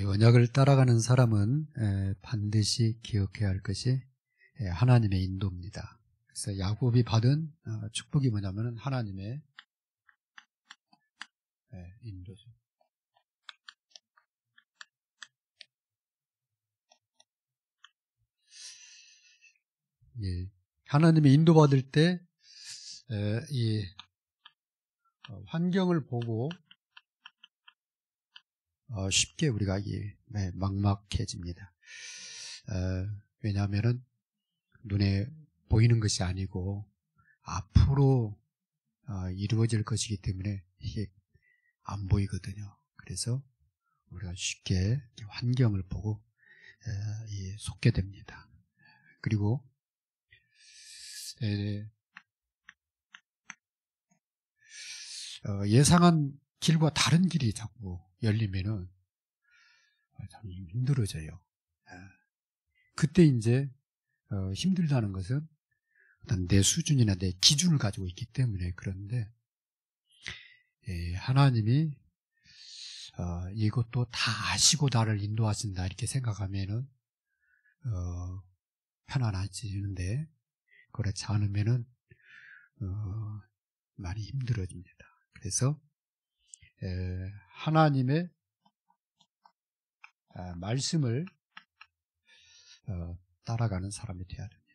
언약을 따라가는 사람은 반드시 기억해야 할 것이 하나님의 인도입니다. 그래서 야곱이 받은 축복이 뭐냐면 하나님의 인도죠. 하나님의 인도받을 때 이 환경을 보고 쉽게 우리가 막막해집니다. 왜냐하면은 눈에 보이는 것이 아니고 앞으로 이루어질 것이기 때문에 이게 안 보이거든요. 그래서 우리가 쉽게 환경을 보고 속게 됩니다. 그리고 예상한 길과 다른 길이 자꾸 열리면은 참 힘들어져요. 그때 이제 힘들다는 것은 어떤 내 수준이나 내 기준을 가지고 있기 때문에. 그런데 하나님이 이것도 다 아시고 나를 인도하신다 이렇게 생각하면은 편안해지는데, 그렇지 않으면은 많이 힘들어집니다. 그래서 하나님의 말씀을 따라가는 사람이 되어야 됩니다.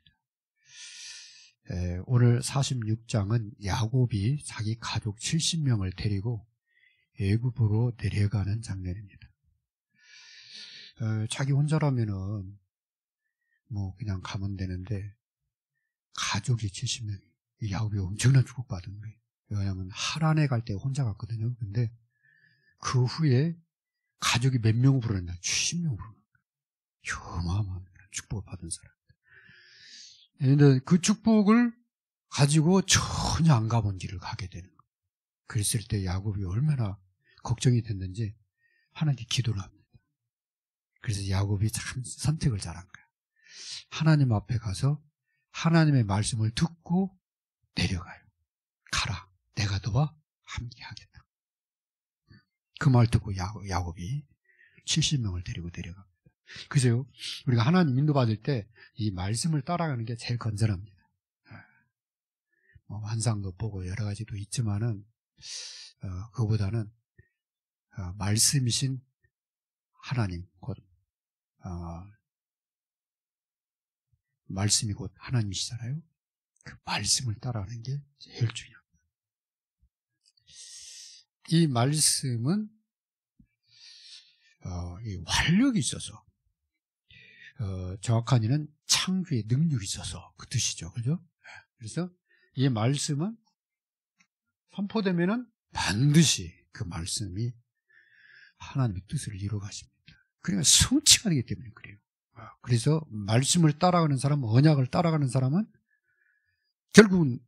오늘 46장은 야곱이 자기 가족 70명을 데리고 애굽으로 내려가는 장면입니다. 자기 혼자라면은 뭐 그냥 가면 되는데 가족이 70명, 야곱이 엄청난 축복받은 거예요. 왜냐하면 하란에 갈 때 혼자 갔거든요. 근데 그 후에 가족이 몇 명을 부르는데 70명을 부르는 거예요. 어마어마한 축복을 받은 사람. 그런데 그 축복을 가지고 전혀 안 가본 길을 가게 되는 거예요. 그랬을 때 야곱이 얼마나 걱정이 됐는지 하나님께 기도를 합니다. 그래서 야곱이 참 선택을 잘한 거예요. 하나님 앞에 가서 하나님의 말씀을 듣고 내려가요. 가라, 내가 너와 함께 하겠다. 그 말 듣고 야곱이 70명을 데리고 내려갑니다. 그죠? 우리가 하나님 인도받을 때 이 말씀을 따라가는 게 제일 건전합니다. 환상도 보고 여러 가지도 있지만은 그거보다는 말씀이신 하나님, 곧 말씀이 곧 하나님이시잖아요. 그 말씀을 따라가는 게 제일 중요합니다. 이 말씀은 이 활력이 있어서, 정확한 이는 창조의 능력이 있어서 그 뜻이죠. 그죠? 그래서 이 말씀은 선포되면은 반드시 그 말씀이 하나님의 뜻을 이루어 가십니다. 그러니까 성취가 되기 때문에 그래요. 그래서 말씀을 따라가는 사람은, 언약을 따라가는 사람은 결국은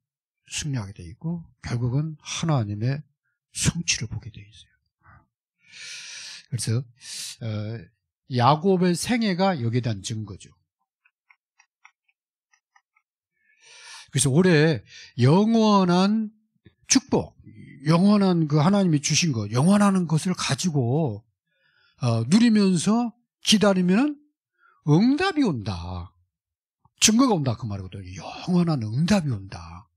승리하게 되어 있고 결국은 하나님의 성취를 보게 되어 있어요. 그래서 야곱의 생애가 여기에 대한 증거죠. 그래서 올해 영원한 축복, 영원한 그 하나님이 주신 것, 영원한 것을 가지고 누리면서 기다리면 응답이 온다. 증거가 온다 그 말이거든요. 영원한 응답이 온다.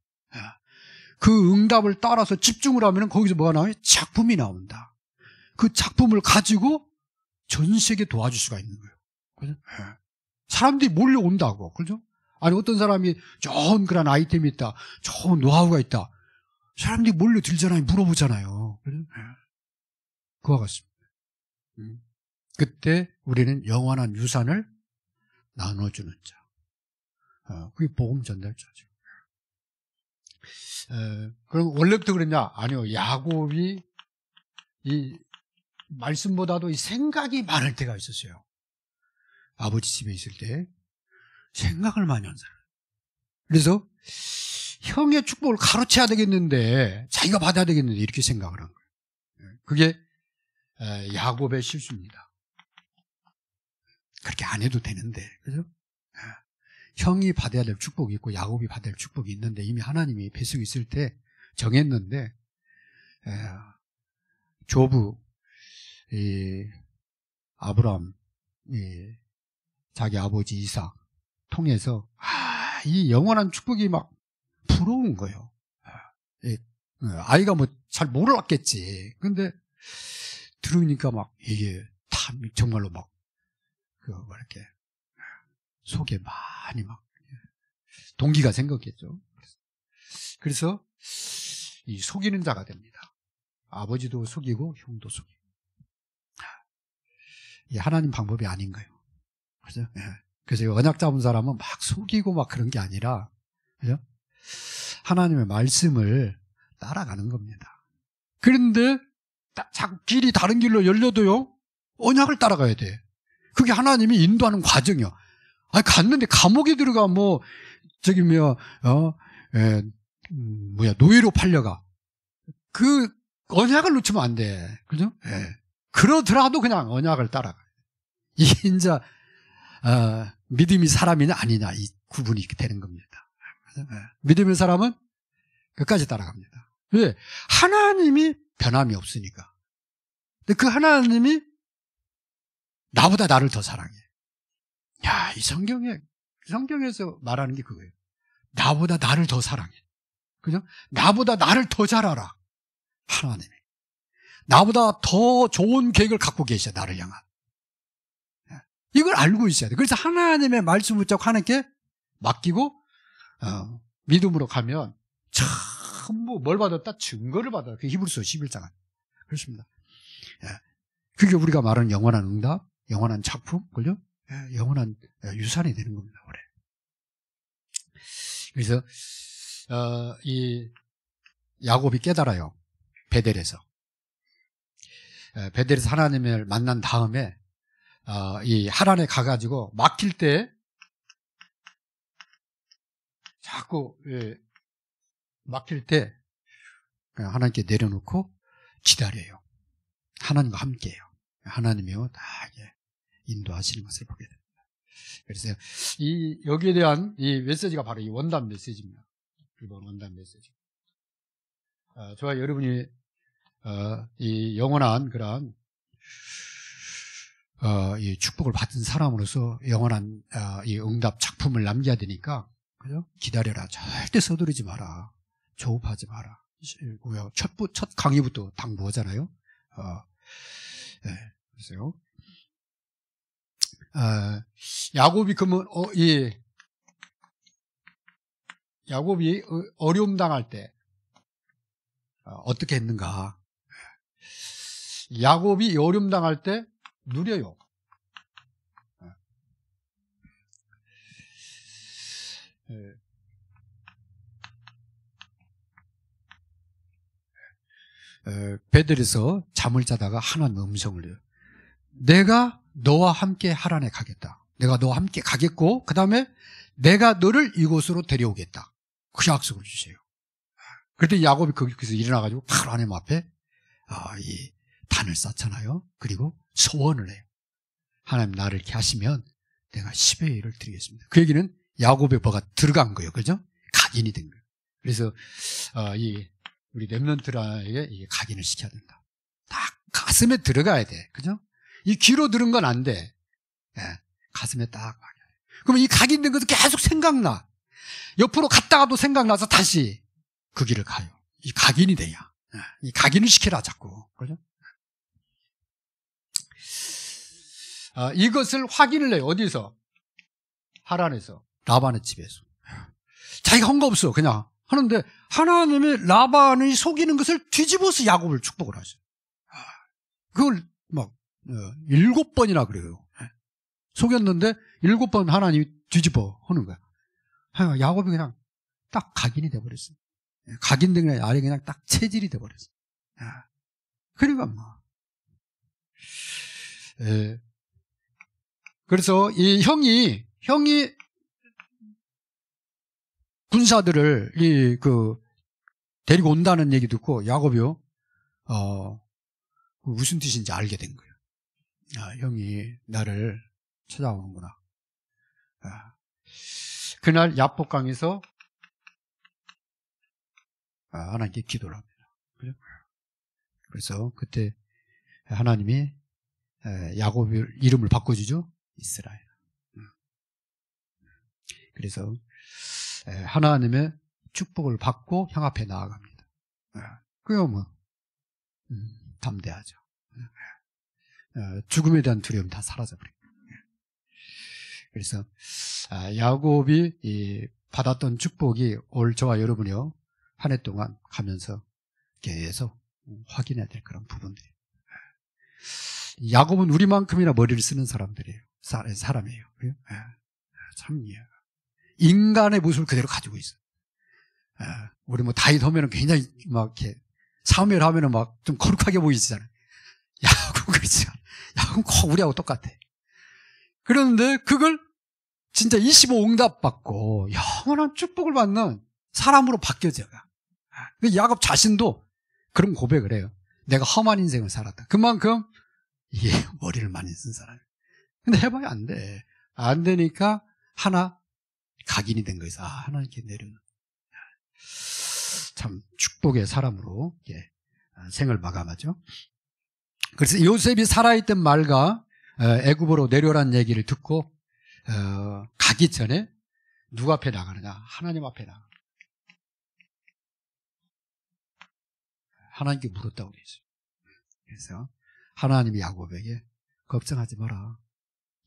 그 응답을 따라서 집중을 하면 거기서 뭐가 나와요? 작품이 나온다. 그 작품을 가지고 전 세계 도와줄 수가 있는 거예요. 그죠? 사람들이 몰려온다고. 그죠? 아니, 어떤 사람이 좋은 그런 아이템이 있다, 좋은 노하우가 있다, 사람들이 몰려들잖아요. 물어보잖아요. 그죠? 그와 같습니다. 그때 우리는 영원한 유산을 나눠주는 자. 그게 복음 전달자죠. 그럼 원래부터 그랬냐? 아니요. 야곱이 이 말씀보다도 이 생각이 많을 때가 있었어요. 아버지 집에 있을 때 생각을 많이 한 사람. 그래서 형의 축복을 가로채야 되겠는데, 자기가 받아야 되겠는데 이렇게 생각을 한 거예요. 그게 야곱의 실수입니다. 그렇게 안 해도 되는데, 그죠? 형이 받아야 될 축복이 있고 야곱이 받아야 될 축복이 있는데 이미 하나님이 뱃속에 있을 때 정했는데, 조부 아브라함, 자기 아버지 이삭 통해서 이 영원한 축복이 막 부러운 거예요. 아이가 뭐 잘 몰랐겠지. 근데 들으니까 막 이게 참 정말로 막 이렇게 속에 많이 막 동기가 생겼겠죠. 그래서 이 속이는 자가 됩니다. 아버지도 속이고 형도 속이고. 이 하나님 방법이 아닌 거예요. 그죠? 그래서 언약 잡은 사람은 막 속이고 막 그런 게 아니라, 그죠? 하나님의 말씀을 따라가는 겁니다. 그런데 자꾸 길이 다른 길로 열려도요, 언약을 따라가야 돼. 그게 하나님이 인도하는 과정이요. 갔는데 감옥에 들어가 노예로 팔려가. 그 언약을 놓치면 안 돼. 그죠? 그러더라도 그냥 언약을 따라가. 이게 이제 믿음이 사람이냐 아니냐 이 구분이 되는 겁니다. 믿음의 사람은 끝까지 따라갑니다. 왜? 하나님이 변함이 없으니까. 근데 그 하나님이 나보다 나를 더 사랑해. 야, 이 성경에서 말하는 게 그거예요. 나보다 나를 더 사랑해. 그죠? 나보다 나를 더 잘 알아. 하나님이. 나보다 더 좋은 계획을 갖고 계셔, 나를 향한. 이걸 알고 있어야 돼. 그래서 하나님의 말씀을 붙잡고 하나님께 맡기고, 믿음으로 가면, 전부 뭘 받았다? 증거를 받았다. 그 히브리서 11장은. 그렇습니다. 그게 우리가 말하는 영원한 응답, 영원한 작품, 그죠? 영원한 유산이 되는 겁니다, 올해. 그래서, 이 야곱이 깨달아요. 베델에서. 베델에서 하나님을 만난 다음에, 이 하란에 가가지고 막힐 때, 자꾸, 막힐 때, 그냥 하나님께 내려놓고 기다려요. 하나님과 함께해요. 하나님이요, 다 인도하시는 것을 보게 됩니다. 그래서 여기에 대한 이 메시지가 바로 이 원단 메시지입니다. 이번 원단 메시지. 저와 여러분이 이 영원한 그런 이 축복을 받은 사람으로서 영원한 이 응답 작품을 남겨야 되니까, 그죠? 기다려라. 절대 서두르지 마라. 조급하지 마라. 첫 강의부터 당부하잖아요. 그래서요. 야곱이 그러면 야곱이 어려움 당할 때 어떻게 했는가? 야곱이 어려움 당할 때 누려요. 베델에서 잠을 자다가 하나님의 음성을 해요. 내가 너와 함께 하란에 가겠다. 내가 너와 함께 가겠고, 그 다음에 내가 너를 이곳으로 데려오겠다. 그 약속을 주세요. 그때 야곱이 거기서 일어나가지고 바로 하나님 앞에 이 단을 쌓잖아요. 그리고 소원을 해요. 하나님 나를 이렇게 하시면 내가 10의 1을 드리겠습니다. 그 얘기는 야곱의 뭐가 들어간 거예요. 그죠? 각인이 된 거예요. 그래서 우리 렘넌트에게 이게 각인을 시켜야 된다. 딱 가슴에 들어가야 돼. 그죠? 이 귀로 들은 건 안 돼. 가슴에 딱 막혀야 돼. 그러면 이 각인된 것도 계속 생각나. 옆으로 갔다가도 생각나서 다시 그 길을 가요. 이 각인이 돼야. 이 각인을 시켜라 자꾸. 그죠? 이것을 확인을 해요. 어디서? 하란에서. 라반의 집에서. 자기가 한 거 없어. 그냥 하는데 하나님이 라반이 속이는 것을 뒤집어서 야곱을 축복을 하셔요. 그걸 막 7번이나 그래요. 속였는데 7번 하나님이 뒤집어 하는 거야. 야곱이 그냥 딱 각인이 돼버렸어요. 각인된 게 아래 그냥 딱 체질이 돼버렸어요. 그러니까 뭐. 그래서 이 형이 군사들을 데리고 온다는 얘기 듣고 야곱이요, 무슨 뜻인지 알게 된 거예요. 형이 나를 찾아오는구나. 그날 야복강에서 하나님께 기도를 합니다. 그래서 그때 하나님이 야곱 이름을 바꿔주죠. 이스라엘. 그래서 하나님의 축복을 받고 형 앞에 나아갑니다. 그요 뭐 담대하죠. 죽음에 대한 두려움 다 사라져버립니다. 그래서 야곱이 받았던 축복이 올 저와 여러분이요 한 해 동안 가면서 계속 확인해야 될 그런 부분들이에요. 야곱은 우리만큼이나 머리를 쓰는 사람이에요. 참 인간의 모습을 그대로 가지고 있어요. 우리 뭐 다윗 하면은 굉장히 막 이렇게 사무엘 하면은 막 좀 거룩하게 보이시잖아요. 야곱은 그렇지 않아요. 야곱은 꼭 우리하고 똑같아. 그런데 그걸 진짜 25응답 받고 영원한 축복을 받는 사람으로 바뀌어져요. 야곱 자신도 그런 고백을 해요. 내가 험한 인생을 살았다. 그만큼 이게 머리를 많이 쓴 사람이에요. 근데 해봐야 안 돼. 안 되니까 하나 각인이 된 거에서 하나님께 내려놓는 참 축복의 사람으로 생을 마감하죠. 그래서 요셉이 살아있던 말과 애굽으로 내려라는 얘기를 듣고 가기 전에 누구 앞에 나가느냐? 하나님 앞에 나가. 하나님께 물었다고 되어 있어요. 그래서 하나님이 야곱에게 걱정하지 마라.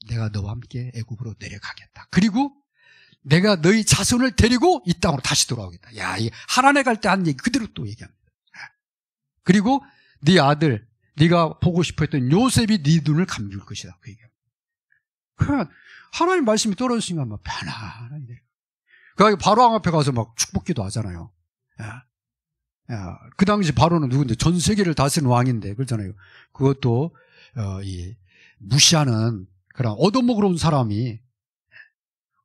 내가 너와 함께 애굽으로 내려가겠다. 그리고 내가 너희 자손을 데리고 이 땅으로 다시 돌아오겠다. 야, 이 하란에 갈 때 한 얘기 그대로 또 얘기합니다. 그리고 네 아들, 네가 보고 싶어 했던 요셉이 네 눈을 감길 것이다. 그 얘기합니다. 그러니까 하나님 말씀이 떨어지니까 막 편안하게. 그 바로 앞에 가서 막 축복기도 하잖아요. 그 당시 바로는 누군데? 전 세계를 다스리는 왕인데, 그렇잖아요. 그것도, 무시하는 그런 얻어먹으러 온 사람이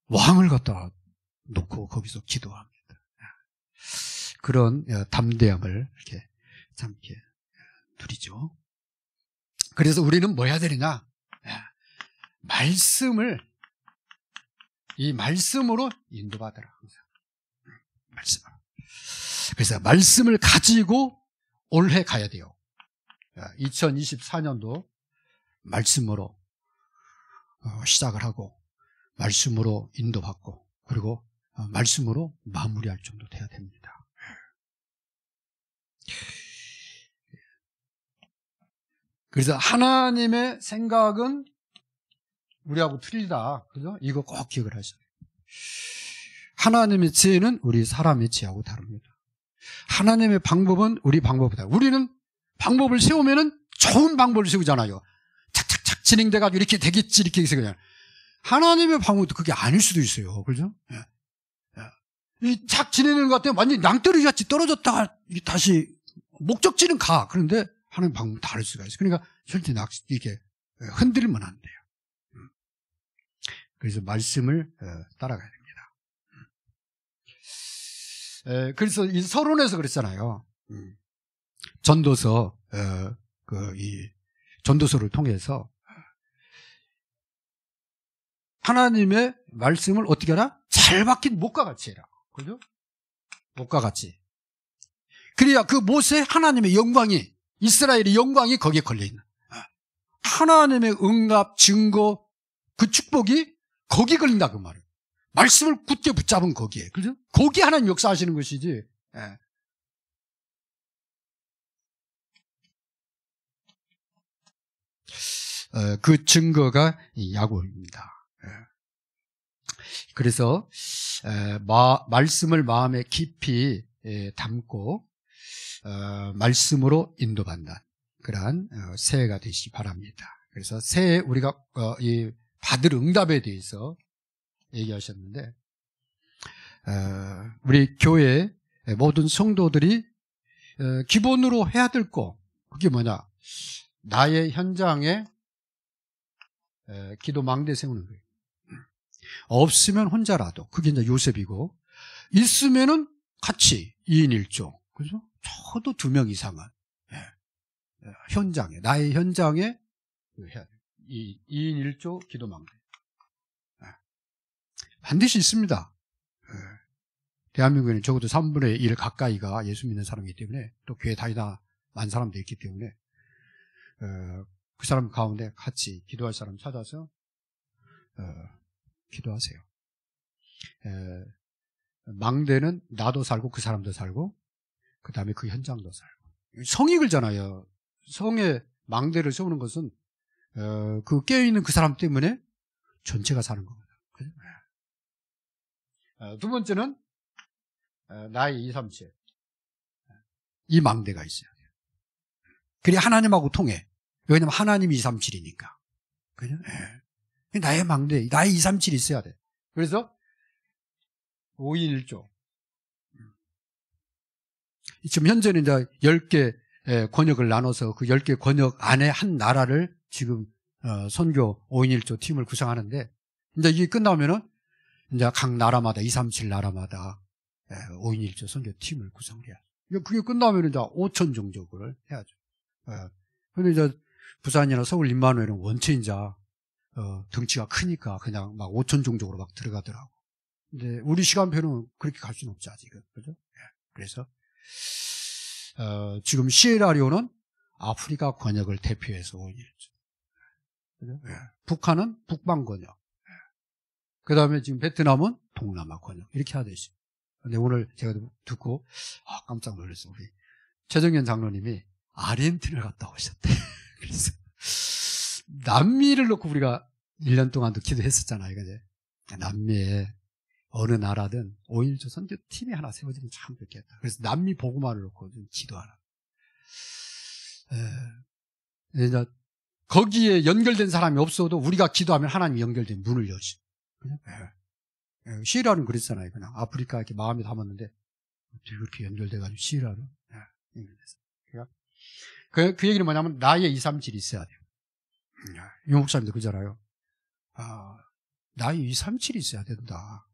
왕을 갖다 놓고 거기서 기도합니다. 그런 담대함을 이렇게 참 이렇게 누리죠. 그래서 우리는 뭐 해야 되느냐? 이 말씀으로 인도받으라. 말씀으로. 그래서 말씀을 가지고 올해 가야 돼요. 2024년도 말씀으로 시작을 하고 말씀으로 인도받고 그리고 말씀으로 마무리할 정도 돼야 됩니다. 그래서 하나님의 생각은 우리하고 틀리다. 그죠? 이거 꼭 기억을 하셔야 돼요. 하나님의 지혜는 우리 사람의 지혜하고 다릅니다. 하나님의 방법은 우리 방법보다. 우리는 방법을 세우면은 좋은 방법을 세우잖아요. 착착착 진행돼가지고 이렇게 되겠지, 이렇게 세우잖아요. 하나님의 방법도 그게 아닐 수도 있어요. 그죠? 이 착 진행되는 것 같아요. 완전히 낭떠러지 같이 떨어졌다가 다시 목적지는 가. 그런데 하나님 방법은 다를 수가 있어요. 그러니까 절대 이렇게 흔들면 안 돼요. 그래서 말씀을 따라가야 됩니다. 그래서 이 서론에서 그랬잖아요. 전도서, 이 전도서를 통해서 하나님의 말씀을 어떻게 하라? 잘 박힌 목과 같이 해라. 그죠? 목과 같이. 그래야 그 못에 하나님의 영광이, 이스라엘의 영광이 거기에 걸려있는. 하나님의 응답, 증거, 그 축복이 거기 걸린다, 그 말이에요. 말씀을 굳게 붙잡은 거기에. 그죠? 거기 하나님 역사하시는 것이지. 그 증거가 이 야곱입니다. 그래서 말씀을 마음에 깊이 담고 말씀으로 인도받는 그러한 새해가 되시기 바랍니다. 그래서 새해 우리가 받을 응답에 대해서 얘기하셨는데 우리 교회 모든 성도들이 기본으로 해야 될 거 그게 뭐냐? 나의 현장에 기도 망대 세우는 거예요. 없으면 혼자라도 그게 이제 요셉이고 있으면은 같이 2인 1조 그죠? 저도 2명 이상은 현장에 나의 현장에 해야 돼요. 2인 1조 기도 망대 반드시 있습니다. 대한민국에는 적어도 3분의 1 가까이가 예수 믿는 사람이기 때문에 또 교회 다니다 많은 사람도 있기 때문에 그 사람 가운데 같이 기도할 사람 찾아서 기도하세요. 망대는 나도 살고 그 사람도 살고 그 다음에 그 현장도 살고. 성이 그러잖아요. 성에 망대를 세우는 것은 그 깨어있는 그 사람 때문에 전체가 사는 겁니다. 두 번째는 나의 237. 이 망대가 있어야 돼요. 그래 하나님하고 통해. 왜냐면 하나님이 237이니까. 그죠? 네. 나의 망대, 나의 237이 있어야 돼. 그래서 5인 1조. 지금 현재는 이제 10개 권역을 나눠서 그 10개 권역 안에 한 나라를 지금 선교 5인 1조 팀을 구성하는데, 이제 이게 끝나면은 이제 각 나라마다 237 나라마다 5인 1조 선교 팀을 구성해야 돼요. 그게 끝나면 이제 5천 종족을 해야죠. 근데 이제 부산이나 서울 임마누엘은 원체 이제 덩치가 크니까 그냥 막 5천 종족으로 막 들어가더라고. 근데 우리 시간표는 그렇게 갈 수는 없죠, 아직은. 그죠? 그래서 지금 시에라리온은 아프리카 권역을 대표해서 5인 1조. 그죠? 북한은 북방 권역. 그 다음에 지금 베트남은 동남아 권역. 이렇게 해야 되지. 근데 오늘 제가 듣고, 깜짝 놀랐어요. 우리 최정현 장로님이 아르헨티나를 갔다 오셨대. 그래서, 남미를 놓고 우리가 1년 동안도 기도했었잖아요. 그죠? 남미에 어느 나라든 5.1조 선교 팀이 하나 세워지면 참 좋겠다. 그래서 남미 보고만을 놓고 좀 기도하라. 이제 거기에 연결된 사람이 없어도 우리가 기도하면 하나님이 연결된 문을 여시. 시리아는 그랬잖아요. 그냥 아프리카 이렇게 마음에 담았는데 어떻게 그렇게 연결돼가지고 시리아로 연결돼서. 그 얘기는 뭐냐면 나의 237이 있어야 돼요. 유 목사님도 그러잖아요. 나의 237이 있어야 된다.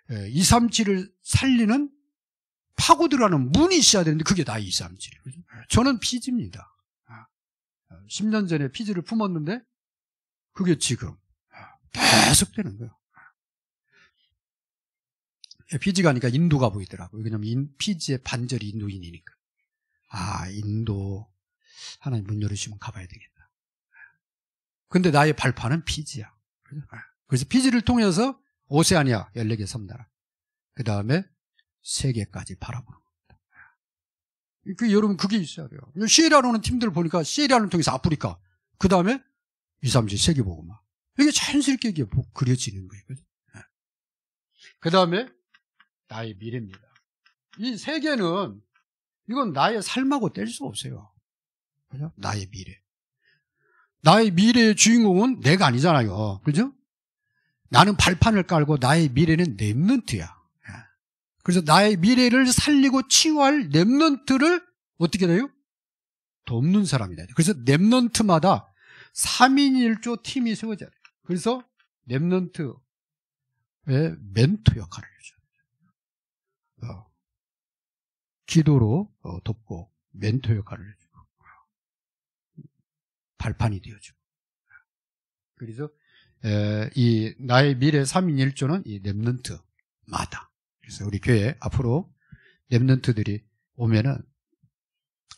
237을 살리는 파고 들어가는 문이 있어야 되는데 그게 나의 237. 저는 피지입니다. 10년 전에 피지를 품었는데 그게 지금 계속 되는 거예요. 피지 가니까 인도가 보이더라고요. 왜냐면 피지의 반절이 인도인이니까. 인도 하나님 문 열으시면 가봐야 되겠다. 근데 나의 발판은 피지야. 그래서 피지를 통해서 오세아니아 14개 섬나라, 그 다음에 세계까지 바라보는 겁니다. 여러분 그게 있어야 돼요. 시에라로는 팀들 보니까 시에라를 통해서 아프리카, 그 다음에 2, 3, 4 세계보고만. 이게 자연스럽게 이게 그려지는 거예요. 그 다음에 나의 미래입니다. 이 세계는 이건 나의 삶하고 뗄 수가 없어요. 그죠? 나의 미래. 나의 미래의 주인공은 내가 아니잖아요. 그죠? 나는 발판을 깔고 나의 미래는 렘넌트야. 그래서 나의 미래를 살리고 치유할 렘넌트를 어떻게 돼요? 돕는 사람이다. 그래서 렘넌트마다 3인 1조 팀이 세워져야 돼요. 그래서 렘넌트의 멘토 역할을 해줘요. 기도로 돕고 멘토 역할을 해주고 발판이 되어주고. 그래서 이 나의 미래 3인 1조는 이 렘넌트마다. 그래서 우리 교회 앞으로 렘넌트들이 오면은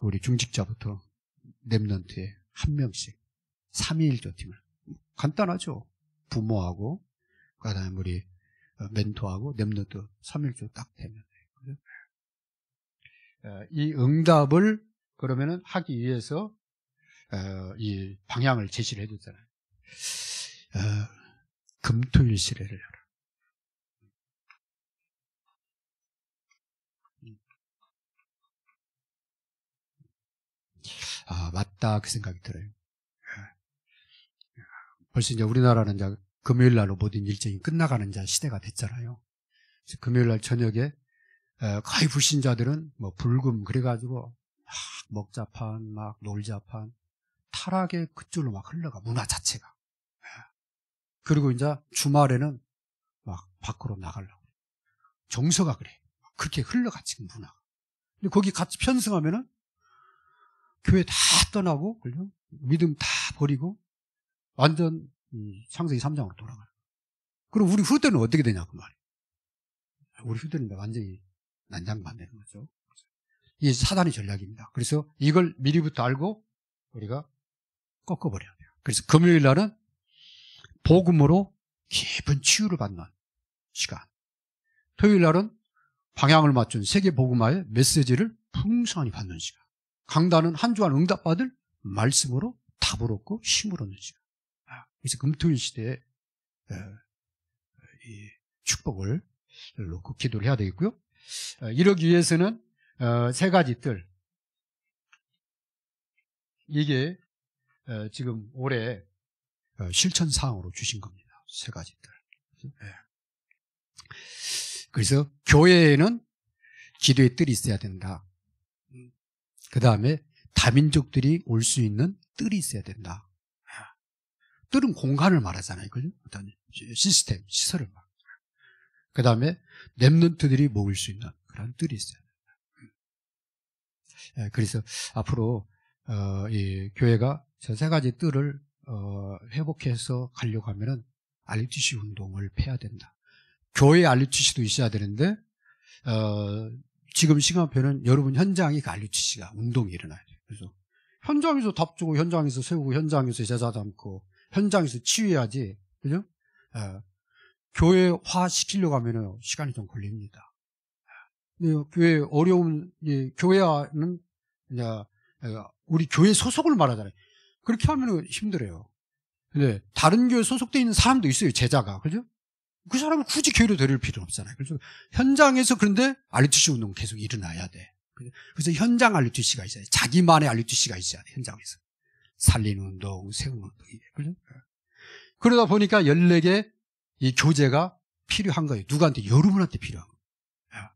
우리 중직자부터 렘넌트에 한 명씩 3인 1조 팀을, 간단하죠. 부모하고 그다음에 우리 멘토하고 렘넌트 3인 1조 딱 되면 돼요. 이 응답을 그러면은 하기 위해서 이 방향을 제시를 해줬잖아요. 금토일 시례를 하라. 맞다, 그 생각이 들어요. 벌써 이제 우리나라는 이제 금요일 날로 모든 일정이 끝나가는 이제 시대가 됐잖아요. 금요일 날 저녁에 거의 불신자들은 뭐 불금 그래가지고 막 먹자판, 막 놀자판, 타락의 그쪽으로 막 흘러가, 문화 자체가. 그리고 이제 주말에는 막 밖으로 나가려고. 정서가 그래. 그렇게 흘러갔지, 문화가. 근데 거기 같이 편승하면은 교회 다 떠나고, 그죠? 믿음 다 버리고, 완전 창세기 3장으로 돌아가요. 그럼 우리 후대는 어떻게 되냐, 그 말이에요. 우리 후대는 완전히 난장반되는 거죠. 이게 사단의 전략입니다. 그래서 이걸 미리부터 알고 우리가 꺾어버려야 돼요. 그래서 금요일 날은 복음으로 깊은 치유를 받는 시간. 토요일 날은 방향을 맞춘 세계 복음화의 메시지를 풍성히 받는 시간. 강단은 한 주간 응답받을 말씀으로 답을 얻고 힘을 얻는 시간. 그래서 금토일 시대에 이 축복을 놓고 기도를 해야 되겠고요. 이러기 위해서는 세 가지 뜰. 이게 지금 올해 실천사항으로 주신 겁니다. 세 가지 뜰. 그래서 교회에는 기도의 뜰이 있어야 된다. 그 다음에 다민족들이 올 수 있는 뜰이 있어야 된다. 뜰은 공간을 말하잖아요. 그죠? 어떤 시스템, 시설을 말하잖아요. 그 다음에 렘넌트들이 모을 수 있는 그런 뜰이 있어야 된다. 그래서 앞으로 이 교회가 저 세 가지 뜰을 회복해서 가려고 하면은 RUTC 운동을 펴야 된다. 교회 RUTC도 있어야 되는데 지금 시간표는 여러분 현장이 그 RUTC가 운동이 일어나야 돼요. 그래서 현장에서 답 주고 현장에서 세우고 현장에서 제자 담고 현장에서 치유해야지. 그죠? 교회화 시키려고 하면은 시간이 좀 걸립니다. 교회 어려운 교회화는 우리 교회 소속을 말하잖아요. 그렇게 하면은 힘들어요. 근데 다른 교회 소속되어 있는 사람도 있어요. 제자가. 그죠? 그 사람을 굳이 교회로 데릴 필요는 없잖아요. 그래서 현장에서 그런데 RUTC 운동 계속 일어나야 돼. 그래서 현장 RUTC가 있어야 돼. 자기만의 RUTC가 있어야 돼. 현장에서. 살리는 운동, 세우는 운동. 그죠? 그러다 보니까 14개 이 교재가 필요한 거예요. 누구한테? 여러분한테 필요한 거예요.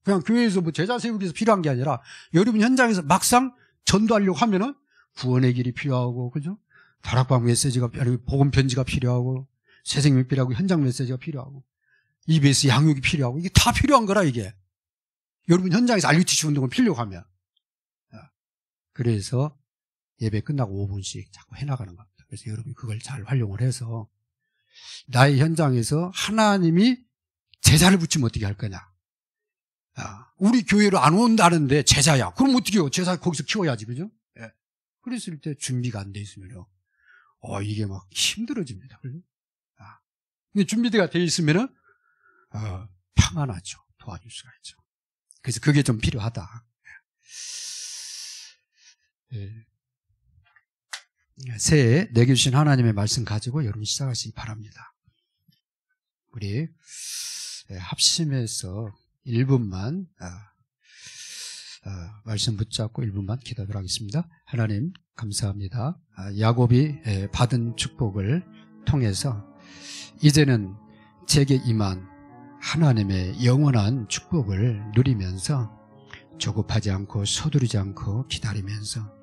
그냥 교회에서 뭐 제자 세우기 위해서 필요한 게 아니라 여러분 현장에서 막상 전도하려고 하면은 구원의 길이 필요하고, 그죠? 다락방 메시지가, 복음 편지가 필요하고, 새생명 필요하고, 현장 메시지가 필요하고, EBS 양육이 필요하고, 이게 다 필요한 거라, 이게. 여러분 현장에서 RUTC 운동을 피려고 하면. 그래서 예배 끝나고 5분씩 자꾸 해나가는 겁니다. 그래서 여러분이 그걸 잘 활용을 해서 나의 현장에서 하나님이 제자를 붙이면 어떻게 할 거냐. 우리 교회로 안 온다는데 제자야. 그럼 어떻게 해요? 제자 거기서 키워야지. 그죠? 예. 그랬을 때 준비가 안 돼 있으면요. 이게 막 힘들어집니다. 그죠? 근데 준비가 돼 있으면은, 평안하죠. 도와줄 수가 있죠. 그래서 그게 좀 필요하다. 예. 새해 내게 주신 하나님의 말씀 가지고 여러분 시작하시기 바랍니다. 우리 합심해서 1분만 말씀 붙잡고 1분만 기도하도록 하겠습니다. 하나님 감사합니다. 야곱이 받은 축복을 통해서 이제는 제게 임한 하나님의 영원한 축복을 누리면서 조급하지 않고 서두르지 않고 기다리면서